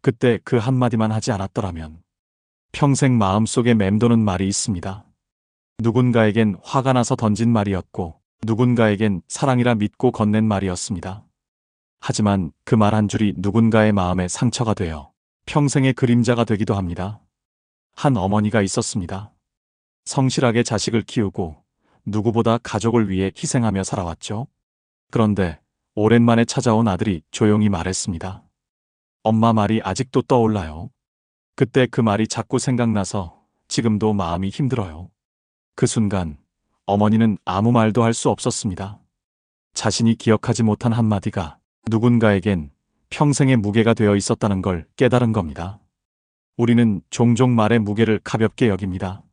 그때 그 한마디만 하지 않았더라면 평생 마음속에 맴도는 말이 있습니다. 누군가에겐 화가 나서 던진 말이었고 누군가에겐 사랑이라 믿고 건넨 말이었습니다. 하지만 그 말 한 줄이 누군가의 마음에 상처가 되어 평생의 그림자가 되기도 합니다. 한 어머니가 있었습니다. 성실하게 자식을 키우고 누구보다 가족을 위해 희생하며 살아왔죠. 그런데 오랜만에 찾아온 아들이 조용히 말했습니다. 엄마 말이 아직도 떠올라요. 그때 그 말이 자꾸 생각나서 지금도 마음이 힘들어요. 그 순간 어머니는 아무 말도 할 수 없었습니다. 자신이 기억하지 못한 한마디가 누군가에겐 평생의 무게가 되어 있었다는 걸 깨달은 겁니다. 우리는 종종 말의 무게를 가볍게 여깁니다.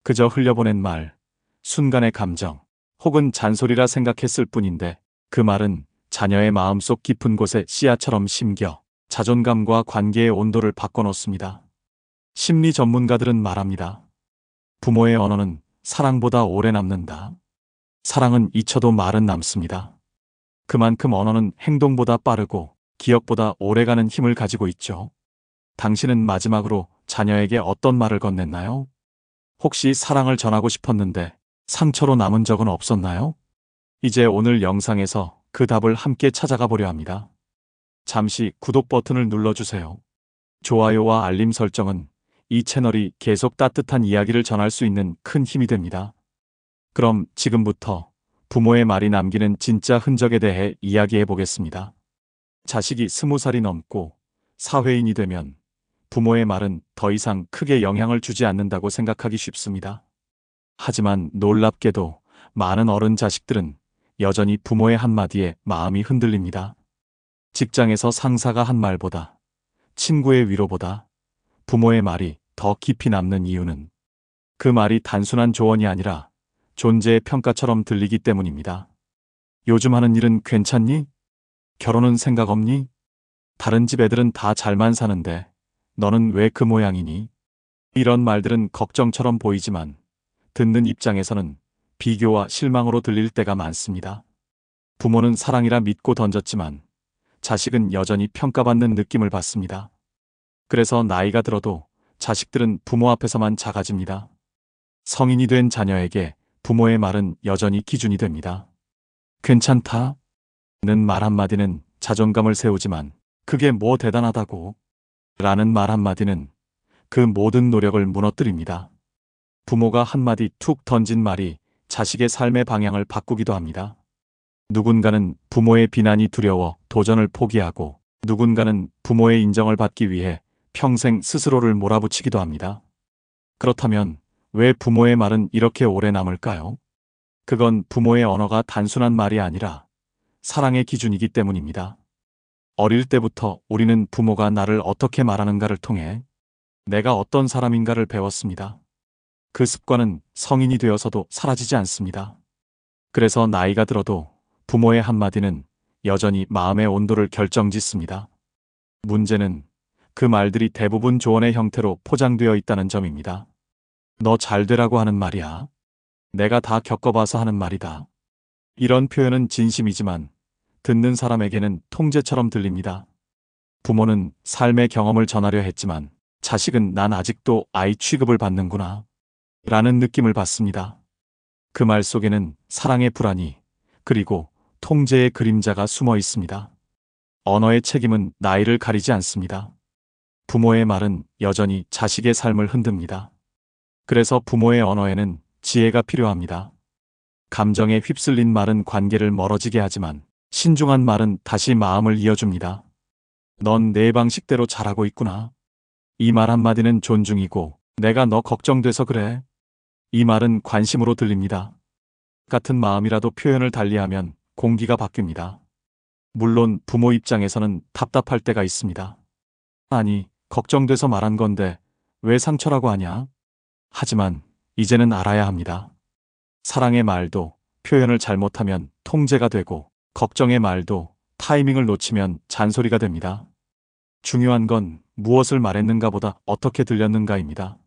그저 흘려보낸 말, 순간의 감정, 혹은 잔소리라 생각했을 뿐인데 그 말은 자녀의 마음속 깊은 곳에 씨앗처럼 심겨 자존감과 관계의 온도를 바꿔놓습니다. 심리 전문가들은 말합니다. 부모의 언어는 사랑보다 오래 남는다. 사랑은 잊혀도 말은 남습니다. 그만큼 언어는 행동보다 빠르고 기억보다 오래가는 힘을 가지고 있죠. 당신은 마지막으로 자녀에게 어떤 말을 건넸나요? 혹시 사랑을 전하고 싶었는데 상처로 남은 적은 없었나요? 이제 오늘 영상에서 그 답을 함께 찾아가 보려 합니다. 잠시 구독 버튼을 눌러주세요. 좋아요와 알림 설정은 이 채널이 계속 따뜻한 이야기를 전할 수 있는 큰 힘이 됩니다. 그럼 지금부터 부모의 말이 남기는 진짜 흔적에 대해 이야기해 보겠습니다. 자식이 20살이 넘고 사회인이 되면 부모의 말은 더 이상 크게 영향을 주지 않는다고 생각하기 쉽습니다. 하지만 놀랍게도 많은 어른 자식들은 여전히 부모의 한마디에 마음이 흔들립니다. 직장에서 상사가 한 말보다, 친구의 위로보다 부모의 말이 더 깊이 남는 이유는 그 말이 단순한 조언이 아니라 존재의 평가처럼 들리기 때문입니다. 요즘 하는 일은 괜찮니? 결혼은 생각 없니? 다른 집 애들은 다 잘만 사는데 너는 왜 그 모양이니? 이런 말들은 걱정처럼 보이지만 듣는 입장에서는 비교와 실망으로 들릴 때가 많습니다. 부모는 사랑이라 믿고 던졌지만 자식은 여전히 평가받는 느낌을 받습니다. 그래서 나이가 들어도 자식들은 부모 앞에서만 작아집니다. 성인이 된 자녀에게 부모의 말은 여전히 기준이 됩니다. 괜찮다? 는 말 한마디는 자존감을 세우지만 그게 뭐 대단하다고? 라는 말 한마디는 그 모든 노력을 무너뜨립니다. 부모가 한마디 툭 던진 말이 자식의 삶의 방향을 바꾸기도 합니다. 누군가는 부모의 비난이 두려워 도전을 포기하고 누군가는 부모의 인정을 받기 위해 평생 스스로를 몰아붙이기도 합니다. 그렇다면 왜 부모의 말은 이렇게 오래 남을까요? 그건 부모의 언어가 단순한 말이 아니라 사랑의 기준이기 때문입니다. 어릴 때부터 우리는 부모가 나를 어떻게 말하는가를 통해 내가 어떤 사람인가를 배웠습니다. 그 습관은 성인이 되어서도 사라지지 않습니다. 그래서 나이가 들어도 부모의 한마디는 여전히 마음의 온도를 결정짓습니다. 문제는 그 말들이 대부분 조언의 형태로 포장되어 있다는 점입니다. 너 잘 되라고 하는 말이야. 내가 다 겪어봐서 하는 말이다. 이런 표현은 진심이지만 듣는 사람에게는 통제처럼 들립니다. 부모는 삶의 경험을 전하려 했지만 자식은 난 아직도 아이 취급을 받는구나 라는 느낌을 받습니다. 그 말 속에는 사랑의 불안이 그리고 통제의 그림자가 숨어 있습니다. 언어의 책임은 나이를 가리지 않습니다. 부모의 말은 여전히 자식의 삶을 흔듭니다. 그래서 부모의 언어에는 지혜가 필요합니다. 감정에 휩쓸린 말은 관계를 멀어지게 하지만 신중한 말은 다시 마음을 이어줍니다. 넌 내 방식대로 잘하고 있구나. 이 말 한마디는 존중이고 내가 너 걱정돼서 그래. 이 말은 관심으로 들립니다. 같은 마음이라도 표현을 달리하면 공기가 바뀝니다. 물론 부모 입장에서는 답답할 때가 있습니다. 아니, 걱정돼서 말한 건데 왜 상처라고 하냐? 하지만 이제는 알아야 합니다. 사랑의 말도 표현을 잘못하면 통제가 되고 걱정의 말도 타이밍을 놓치면 잔소리가 됩니다. 중요한 건 무엇을 말했는가보다 어떻게 들렸는가입니다.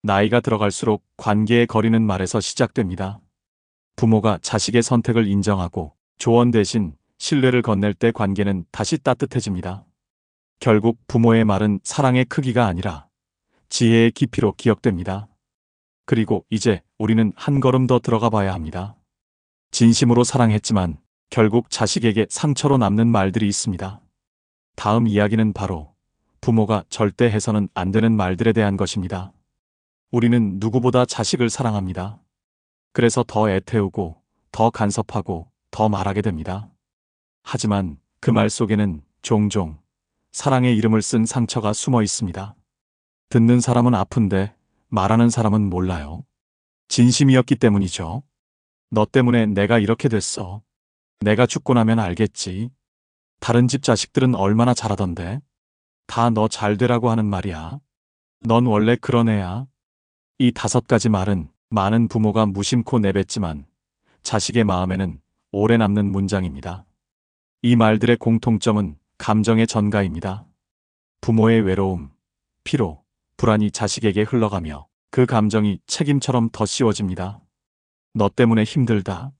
나이가 들어갈수록 관계의 거리는 말에서 시작됩니다. 부모가 자식의 선택을 인정하고 조언 대신 신뢰를 건넬 때 관계는 다시 따뜻해집니다. 결국 부모의 말은 사랑의 크기가 아니라 지혜의 깊이로 기억됩니다. 그리고 이제 우리는 한 걸음 더 들어가 봐야 합니다. 진심으로 사랑했지만 결국 자식에게 상처로 남는 말들이 있습니다. 다음 이야기는 바로 부모가 절대 해서는 안 되는 말들에 대한 것입니다. 우리는 누구보다 자식을 사랑합니다. 그래서 더 애태우고, 더 간섭하고, 더 말하게 됩니다. 하지만 그 말 속에는 종종 사랑의 이름을 쓴 상처가 숨어 있습니다. 듣는 사람은 아픈데 말하는 사람은 몰라요. 진심이었기 때문이죠. 너 때문에 내가 이렇게 됐어. 내가 죽고 나면 알겠지. 다른 집 자식들은 얼마나 잘하던데. 다 너 잘 되라고 하는 말이야. 넌 원래 그런 애야. 이 5가지 말은 많은 부모가 무심코 내뱉지만 자식의 마음에는 오래 남는 문장입니다. 이 말들의 공통점은 감정의 전가입니다. 부모의 외로움, 피로, 불안이 자식에게 흘러가며 그 감정이 책임처럼 더 씌워집니다. 너 때문에 힘들다.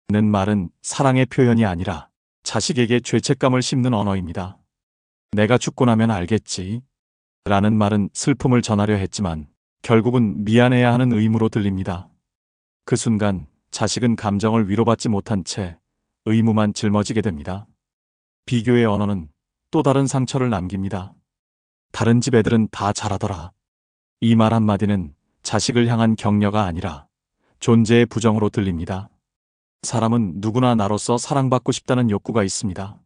는 말은 사랑의 표현이 아니라 자식에게 죄책감을 심는 언어입니다. 내가 죽고 나면 알겠지. 라는 말은 슬픔을 전하려 했지만 결국은 미안해야 하는 의무로 들립니다. 그 순간 자식은 감정을 위로받지 못한 채 의무만 짊어지게 됩니다. 비교의 언어는 또 다른 상처를 남깁니다. 다른 집 애들은 다 잘하더라. 이 말 한마디는 자식을 향한 격려가 아니라 존재의 부정으로 들립니다. 사람은 누구나 나로서 사랑받고 싶다는 욕구가 있습니다.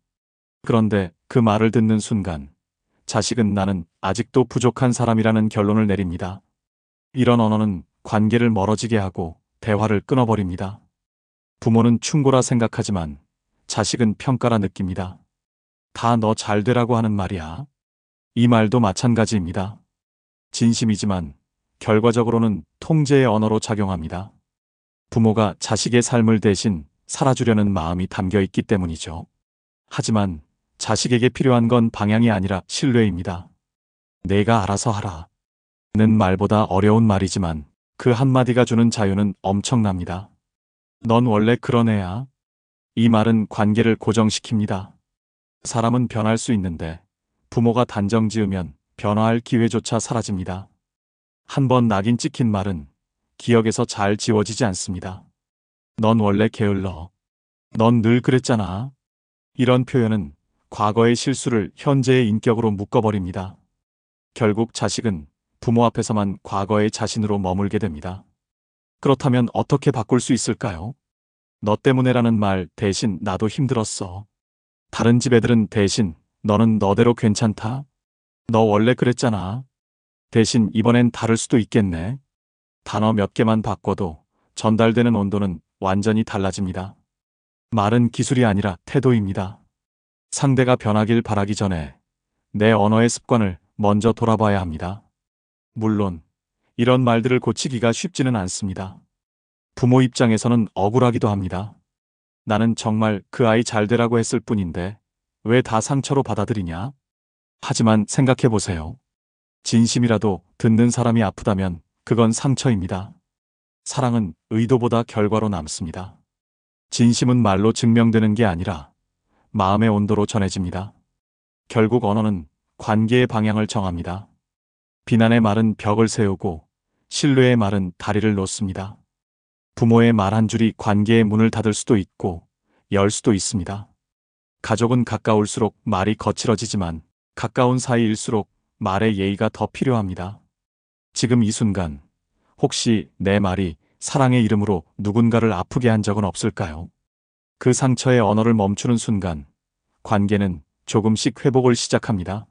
그런데 그 말을 듣는 순간 자식은 나는 아직도 부족한 사람이라는 결론을 내립니다. 이런 언어는 관계를 멀어지게 하고 대화를 끊어버립니다. 부모는 충고라 생각하지만 자식은 평가라 느낍니다. 다 너 잘 되라고 하는 말이야. 이 말도 마찬가지입니다. 진심이지만 결과적으로는 통제의 언어로 작용합니다. 부모가 자식의 삶을 대신 살아주려는 마음이 담겨 있기 때문이죠. 하지만 자식에게 필요한 건 방향이 아니라 신뢰입니다. 내가 알아서 하라. 는 말보다 어려운 말이지만 그 한마디가 주는 자유는 엄청납니다. 넌 원래 그런 애야. 이 말은 관계를 고정시킵니다. 사람은 변할 수 있는데 부모가 단정 지으면 변화할 기회조차 사라집니다. 한번 낙인 찍힌 말은 기억에서 잘 지워지지 않습니다. 넌 원래 게을러. 넌 늘 그랬잖아. 이런 표현은 과거의 실수를 현재의 인격으로 묶어버립니다. 결국 자식은 부모 앞에서만 과거의 자신으로 머물게 됩니다. 그렇다면 어떻게 바꿀 수 있을까요? 너 때문에라는 말 대신 나도 힘들었어. 다른 집 애들은 대신 너는 너대로 괜찮다. 너 원래 그랬잖아. 대신 이번엔 다를 수도 있겠네. 단어 몇 개만 바꿔도 전달되는 온도는 완전히 달라집니다. 말은 기술이 아니라 태도입니다. 상대가 변하길 바라기 전에 내 언어의 습관을 먼저 돌아봐야 합니다. 물론 이런 말들을 고치기가 쉽지는 않습니다. 부모 입장에서는 억울하기도 합니다. 나는 정말 그 아이 잘 되라고 했을 뿐인데 왜 다 상처로 받아들이냐? 하지만 생각해보세요. 진심이라도 듣는 사람이 아프다면 그건 상처입니다. 사랑은 의도보다 결과로 남습니다. 진심은 말로 증명되는 게 아니라 마음의 온도로 전해집니다. 결국 언어는 관계의 방향을 정합니다. 비난의 말은 벽을 세우고 신뢰의 말은 다리를 놓습니다. 부모의 말 한 줄이 관계의 문을 닫을 수도 있고 열 수도 있습니다. 가족은 가까울수록 말이 거칠어지지만 가까운 사이일수록 말의 예의가 더 필요합니다. 지금 이 순간 혹시 내 말이 사랑의 이름으로 누군가를 아프게 한 적은 없을까요? 그 상처의 언어를 멈추는 순간 관계는 조금씩 회복을 시작합니다.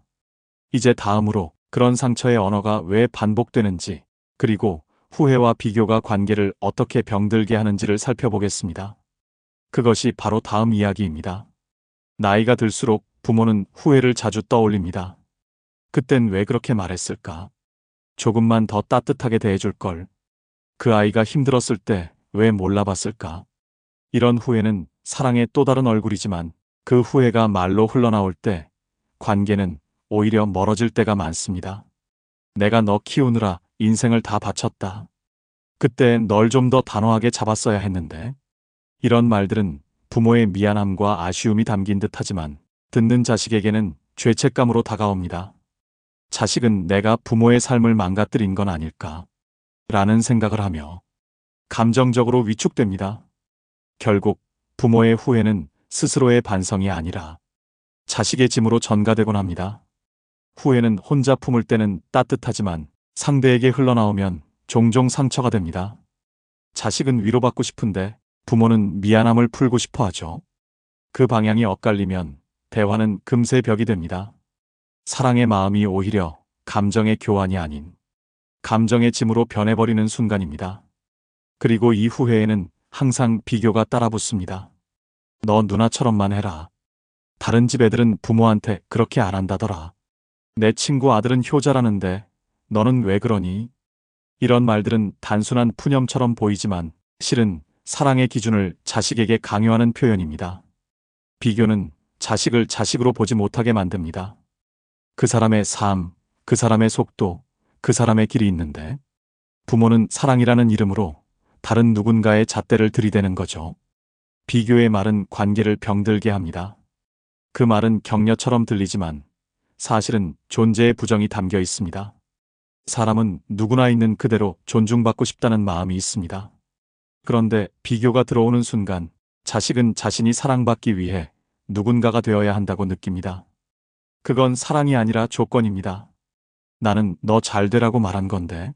이제 다음으로 그런 상처의 언어가 왜 반복되는지 그리고 후회와 비교가 관계를 어떻게 병들게 하는지를 살펴보겠습니다. 그것이 바로 다음 이야기입니다. 나이가 들수록 부모는 후회를 자주 떠올립니다. 그땐 왜 그렇게 말했을까? 조금만 더 따뜻하게 대해줄 걸. 그 아이가 힘들었을 때 왜 몰라봤을까? 이런 후회는 사랑의 또 다른 얼굴이지만 그 후회가 말로 흘러나올 때 관계는 오히려 멀어질 때가 많습니다. 내가 너 키우느라 인생을 다 바쳤다. 그때 널 좀 더 단호하게 잡았어야 했는데. 이런 말들은 부모의 미안함과 아쉬움이 담긴 듯하지만 듣는 자식에게는 죄책감으로 다가옵니다. 자식은 내가 부모의 삶을 망가뜨린 건 아닐까? 라는 생각을 하며 감정적으로 위축됩니다. 결국 부모의 후회는 스스로의 반성이 아니라 자식의 짐으로 전가되곤 합니다. 후회는 혼자 품을 때는 따뜻하지만 상대에게 흘러나오면 종종 상처가 됩니다. 자식은 위로받고 싶은데 부모는 미안함을 풀고 싶어 하죠. 그 방향이 엇갈리면 대화는 금세 벽이 됩니다. 사랑의 마음이 오히려 감정의 교환이 아닌 감정의 짐으로 변해버리는 순간입니다. 그리고 이 후회에는 항상 비교가 따라붙습니다. 너 누나처럼만 해라. 다른 집 애들은 부모한테 그렇게 안 한다더라. 내 친구 아들은 효자라는데 너는 왜 그러니? 이런 말들은 단순한 푸념처럼 보이지만 실은 사랑의 기준을 자식에게 강요하는 표현입니다. 비교는 자식을 자식으로 보지 못하게 만듭니다. 그 사람의 삶, 그 사람의 속도, 그 사람의 길이 있는데 부모는 사랑이라는 이름으로 다른 누군가의 잣대를 들이대는 거죠. 비교의 말은 관계를 병들게 합니다. 그 말은 격려처럼 들리지만 사실은 존재의 부정이 담겨 있습니다. 사람은 누구나 있는 그대로 존중받고 싶다는 마음이 있습니다. 그런데 비교가 들어오는 순간 자식은 자신이 사랑받기 위해 누군가가 되어야 한다고 느낍니다. 그건 사랑이 아니라 조건입니다. 나는 너 잘 되라고 말한 건데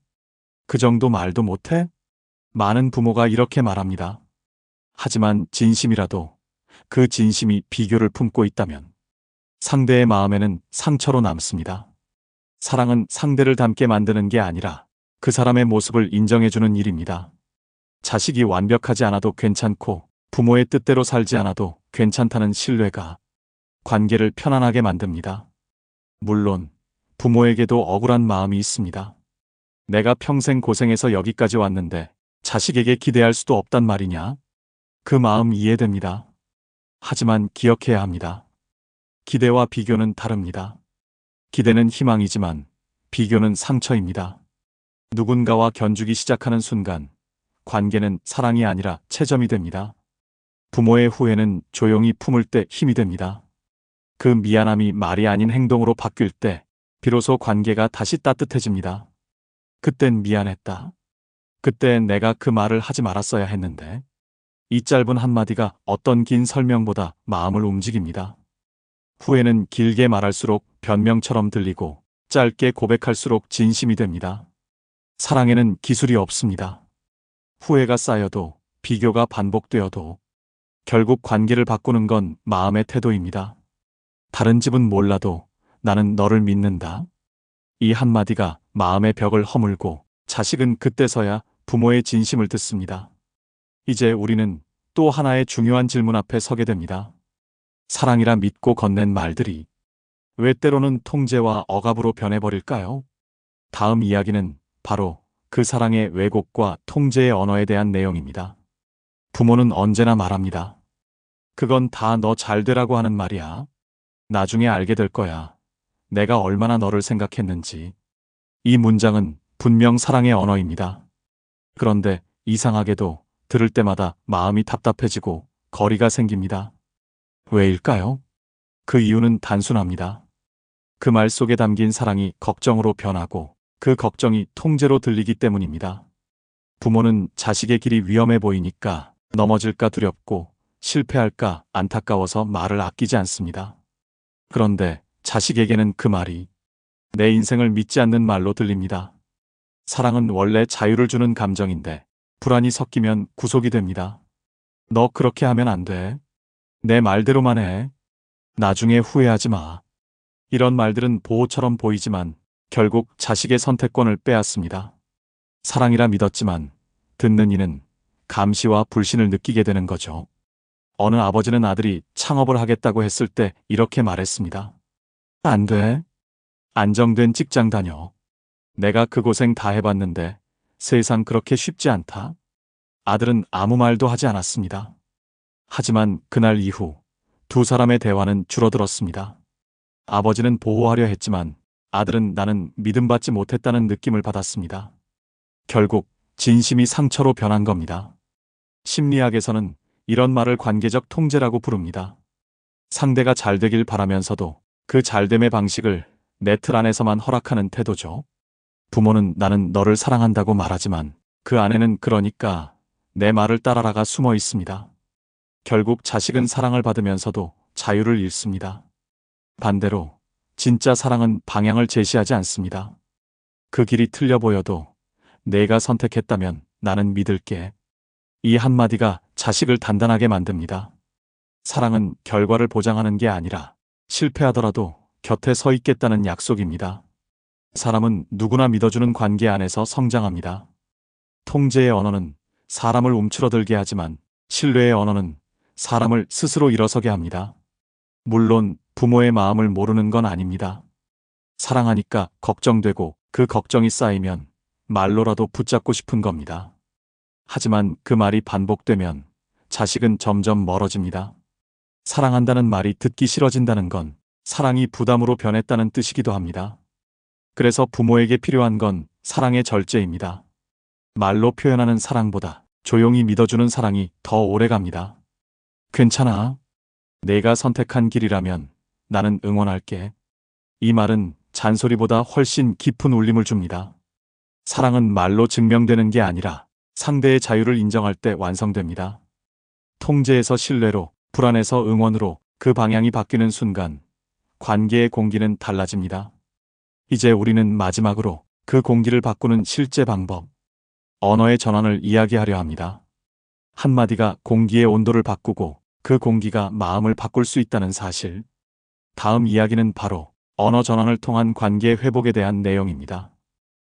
그 정도 말도 못해? 많은 부모가 이렇게 말합니다. 하지만 진심이라도 그 진심이 비교를 품고 있다면 상대의 마음에는 상처로 남습니다. 사랑은 상대를 닮게 만드는 게 아니라 그 사람의 모습을 인정해주는 일입니다. 자식이 완벽하지 않아도 괜찮고 부모의 뜻대로 살지 않아도 괜찮다는 신뢰가 관계를 편안하게 만듭니다. 물론 부모에게도 억울한 마음이 있습니다. 내가 평생 고생해서 여기까지 왔는데 자식에게 기대할 수도 없단 말이냐? 그 마음 이해됩니다. 하지만 기억해야 합니다. 기대와 비교는 다릅니다. 기대는 희망이지만 비교는 상처입니다. 누군가와 견주기 시작하는 순간 관계는 사랑이 아니라 채점이 됩니다. 부모의 후회는 조용히 품을 때 힘이 됩니다. 그 미안함이 말이 아닌 행동으로 바뀔 때 비로소 관계가 다시 따뜻해집니다. 그땐 미안했다. 그때 내가 그 말을 하지 말았어야 했는데. 이 짧은 한마디가 어떤 긴 설명보다 마음을 움직입니다. 후회는 길게 말할수록 변명처럼 들리고 짧게 고백할수록 진심이 됩니다. 사랑에는 기술이 없습니다. 후회가 쌓여도 비교가 반복되어도 결국 관계를 바꾸는 건 마음의 태도입니다. 다른 집은 몰라도 나는 너를 믿는다. 이 한마디가 마음의 벽을 허물고 자식은 그때서야 부모의 진심을 듣습니다. 이제 우리는 또 하나의 중요한 질문 앞에 서게 됩니다. 사랑이라 믿고 건넨 말들이 왜 때로는 통제와 억압으로 변해버릴까요? 다음 이야기는 바로 그 사랑의 왜곡과 통제의 언어에 대한 내용입니다. 부모는 언제나 말합니다. 그건 다 너 잘 되라고 하는 말이야. 나중에 알게 될 거야. 내가 얼마나 너를 생각했는지. 이 문장은 분명 사랑의 언어입니다. 그런데 이상하게도 들을 때마다 마음이 답답해지고 거리가 생깁니다. 왜일까요? 그 이유는 단순합니다. 그 말 속에 담긴 사랑이 걱정으로 변하고 그 걱정이 통제로 들리기 때문입니다. 부모는 자식의 길이 위험해 보이니까 넘어질까 두렵고 실패할까 안타까워서 말을 아끼지 않습니다. 그런데 자식에게는 그 말이 내 인생을 믿지 않는 말로 들립니다. 사랑은 원래 자유를 주는 감정인데 불안이 섞이면 구속이 됩니다. 너 그렇게 하면 안 돼. 내 말대로만 해. 나중에 후회하지 마. 이런 말들은 보호처럼 보이지만 결국 자식의 선택권을 빼앗습니다. 사랑이라 믿었지만 듣는 이는 감시와 불신을 느끼게 되는 거죠. 어느 아버지는 아들이 창업을 하겠다고 했을 때 이렇게 말했습니다. 안 돼. 안정된 직장 다녀. 내가 그 고생 다 해봤는데 세상 그렇게 쉽지 않다. 아들은 아무 말도 하지 않았습니다. 하지만 그날 이후 두 사람의 대화는 줄어들었습니다. 아버지는 보호하려 했지만 아들은 나는 믿음받지 못했다는 느낌을 받았습니다. 결국 진심이 상처로 변한 겁니다. 심리학에서는 이런 말을 관계적 통제라고 부릅니다. 상대가 잘 되길 바라면서도 그 잘됨의 방식을 내 틀 안에서만 허락하는 태도죠. 부모는 나는 너를 사랑한다고 말하지만 그 안에는 그러니까 내 말을 따라라가 숨어 있습니다. 결국 자식은 사랑을 받으면서도 자유를 잃습니다. 반대로 진짜 사랑은 방향을 제시하지 않습니다. 그 길이 틀려 보여도 내가 선택했다면 나는 믿을게. 이 한마디가 자식을 단단하게 만듭니다. 사랑은 결과를 보장하는 게 아니라 실패하더라도 곁에 서 있겠다는 약속입니다. 사람은 누구나 믿어주는 관계 안에서 성장합니다. 통제의 언어는 사람을 움츠러들게 하지만 신뢰의 언어는 사람을 스스로 일어서게 합니다. 물론 부모의 마음을 모르는 건 아닙니다. 사랑하니까 걱정되고 그 걱정이 쌓이면 말로라도 붙잡고 싶은 겁니다. 하지만 그 말이 반복되면 자식은 점점 멀어집니다. 사랑한다는 말이 듣기 싫어진다는 건 사랑이 부담으로 변했다는 뜻이기도 합니다. 그래서 부모에게 필요한 건 사랑의 절제입니다. 말로 표현하는 사랑보다 조용히 믿어주는 사랑이 더 오래 갑니다. 괜찮아. 내가 선택한 길이라면 나는 응원할게. 이 말은 잔소리보다 훨씬 깊은 울림을 줍니다. 사랑은 말로 증명되는 게 아니라 상대의 자유를 인정할 때 완성됩니다. 통제에서 신뢰로, 불안에서 응원으로 그 방향이 바뀌는 순간 관계의 공기는 달라집니다. 이제 우리는 마지막으로 그 공기를 바꾸는 실제 방법, 언어의 전환을 이야기하려 합니다. 한마디가 공기의 온도를 바꾸고 그 공기가 마음을 바꿀 수 있다는 사실. 다음 이야기는 바로 언어 전환을 통한 관계 회복에 대한 내용입니다.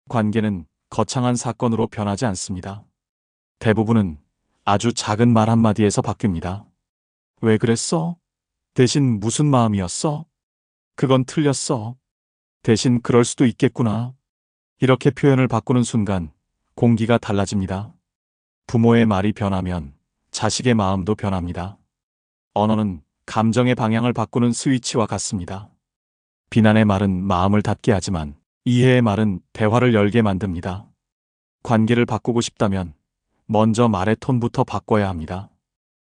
관계는 거창한 사건으로 변하지 않습니다. 대부분은 아주 작은 말 한마디에서 바뀝니다. 왜 그랬어? 대신 무슨 마음이었어? 그건 틀렸어. 대신 그럴 수도 있겠구나. 이렇게 표현을 바꾸는 순간 공기가 달라집니다. 부모의 말이 변하면 자식의 마음도 변합니다. 언어는 감정의 방향을 바꾸는 스위치와 같습니다. 비난의 말은 마음을 닫게 하지만 이해의 말은 대화를 열게 만듭니다. 관계를 바꾸고 싶다면 먼저 말의 톤부터 바꿔야 합니다.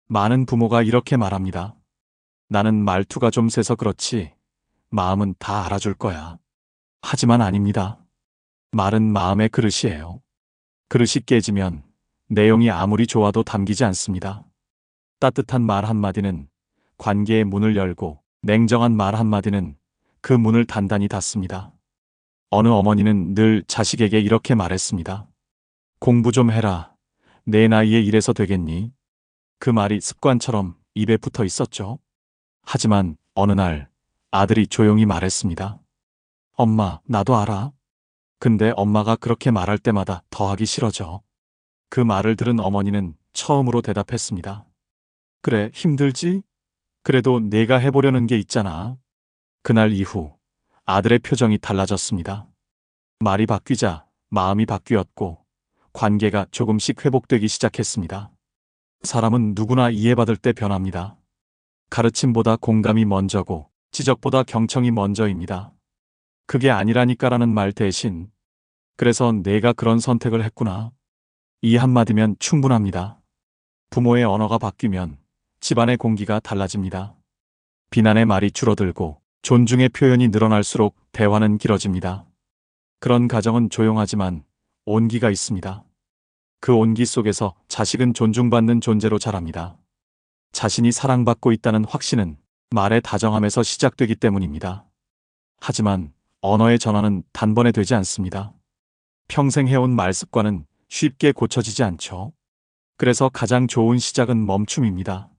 많은 부모가 이렇게 말합니다. 나는 말투가 좀 세서 그렇지 마음은 다 알아줄 거야. 하지만 아닙니다. 말은 마음의 그릇이에요. 그릇이 깨지면 내용이 아무리 좋아도 담기지 않습니다. 따뜻한 말 한마디는 관계의 문을 열고 냉정한 말 한마디는 그 문을 단단히 닫습니다. 어느 어머니는 늘 자식에게 이렇게 말했습니다. 공부 좀 해라. 내 나이에 이래서 되겠니? 그 말이 습관처럼 입에 붙어 있었죠. 하지만 어느 날 아들이 조용히 말했습니다. 엄마, 나도 알아. 근데 엄마가 그렇게 말할 때마다 더 하기 싫어져. 그 말을 들은 어머니는 처음으로 대답했습니다. 그래, 힘들지? 그래도 내가 해보려는 게 있잖아. 그날 이후 아들의 표정이 달라졌습니다. 말이 바뀌자 마음이 바뀌었고 관계가 조금씩 회복되기 시작했습니다. 사람은 누구나 이해받을 때 변합니다. 가르침보다 공감이 먼저고 지적보다 경청이 먼저입니다. 그게 아니라니까라는 말 대신 그래서 내가 그런 선택을 했구나. 이 한마디면 충분합니다. 부모의 언어가 바뀌면 집안의 공기가 달라집니다. 비난의 말이 줄어들고 존중의 표현이 늘어날수록 대화는 길어집니다. 그런 가정은 조용하지만 온기가 있습니다. 그 온기 속에서 자식은 존중받는 존재로 자랍니다. 자신이 사랑받고 있다는 확신은 말의 다정함에서 시작되기 때문입니다. 하지만 언어의 전환은 단번에 되지 않습니다. 평생 해온 말 습관은 쉽게 고쳐지지 않죠. 그래서 가장 좋은 시작은 멈춤입니다.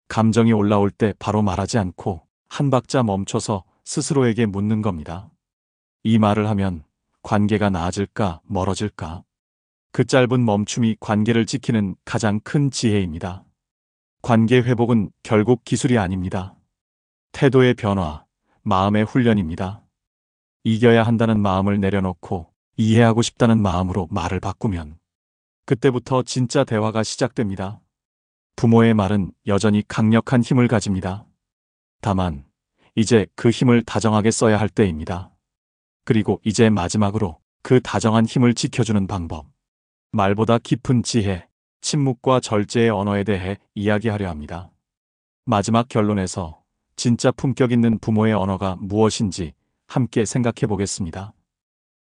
감정이 올라올 때 바로 말하지 않고 한 박자 멈춰서 스스로에게 묻는 겁니다. 이 말을 하면 관계가 나아질까, 멀어질까? 그 짧은 멈춤이 관계를 지키는 가장 큰 지혜입니다. 관계 회복은 결국 기술이 아닙니다. 태도의 변화, 마음의 훈련입니다. 이겨야 한다는 마음을 내려놓고 이해하고 싶다는 마음으로 말을 바꾸면 그때부터 진짜 대화가 시작됩니다. 부모의 말은 여전히 강력한 힘을 가집니다. 다만 이제 그 힘을 다정하게 써야 할 때입니다. 그리고 이제 마지막으로 그 다정한 힘을 지켜주는 방법. 말보다 깊은 지혜, 침묵과 절제의 언어에 대해 이야기하려 합니다. 마지막 결론에서 진짜 품격 있는 부모의 언어가 무엇인지 함께 생각해 보겠습니다.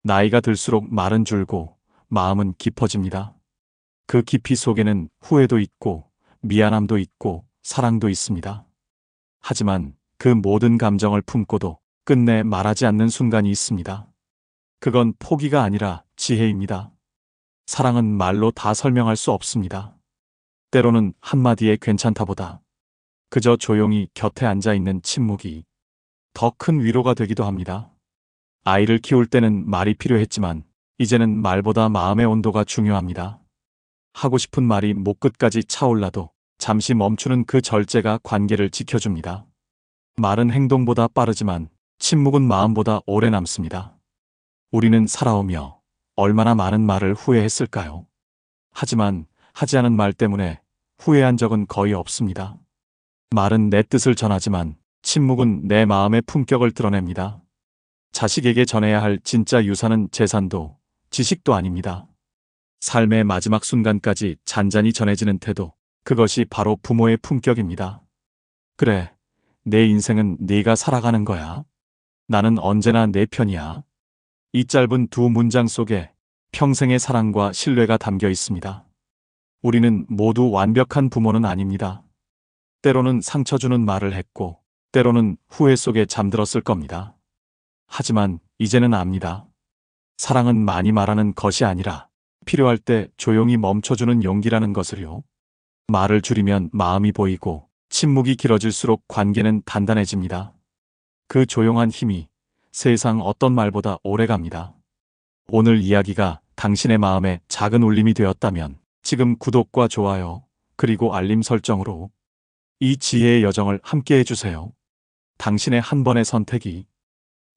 나이가 들수록 말은 줄고 마음은 깊어집니다. 그 깊이 속에는 후회도 있고 미안함도 있고 사랑도 있습니다. 하지만 그 모든 감정을 품고도 끝내 말하지 않는 순간이 있습니다. 그건 포기가 아니라 지혜입니다. 사랑은 말로 다 설명할 수 없습니다. 때로는 한마디에 괜찮다보다 그저 조용히 곁에 앉아 있는 침묵이 더 큰 위로가 되기도 합니다. 아이를 키울 때는 말이 필요했지만 이제는 말보다 마음의 온도가 중요합니다. 하고 싶은 말이 목 끝까지 차올라도 잠시 멈추는 그 절제가 관계를 지켜줍니다. 말은 행동보다 빠르지만 침묵은 마음보다 오래 남습니다. 우리는 살아오며 얼마나 많은 말을 후회했을까요? 하지만 하지 않은 말 때문에 후회한 적은 거의 없습니다. 말은 내 뜻을 전하지만 침묵은 내 마음의 품격을 드러냅니다. 자식에게 전해야 할 진짜 유산은 재산도 지식도 아닙니다. 삶의 마지막 순간까지 잔잔히 전해지는 태도, 그것이 바로 부모의 품격입니다. 그래, 내 인생은 네가 살아가는 거야. 나는 언제나 내 편이야. 이 짧은 두 문장 속에 평생의 사랑과 신뢰가 담겨 있습니다. 우리는 모두 완벽한 부모는 아닙니다. 때로는 상처 주는 말을 했고, 때로는 후회 속에 잠들었을 겁니다. 하지만 이제는 압니다. 사랑은 많이 말하는 것이 아니라 필요할 때 조용히 멈춰주는 용기라는 것을요. 말을 줄이면 마음이 보이고 침묵이 길어질수록 관계는 단단해집니다. 그 조용한 힘이 세상 어떤 말보다 오래갑니다. 오늘 이야기가 당신의 마음에 작은 울림이 되었다면 지금 구독과 좋아요 그리고 알림 설정으로 이 지혜의 여정을 함께 해주세요. 당신의 한 번의 선택이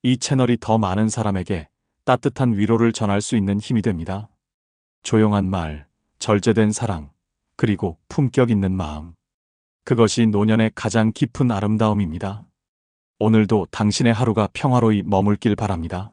이 채널이 더 많은 사람에게 따뜻한 위로를 전할 수 있는 힘이 됩니다. 조용한 말, 절제된 사랑, 그리고 품격 있는 마음. 그것이 노년의 가장 깊은 아름다움입니다. 오늘도 당신의 하루가 평화로이 머물길 바랍니다.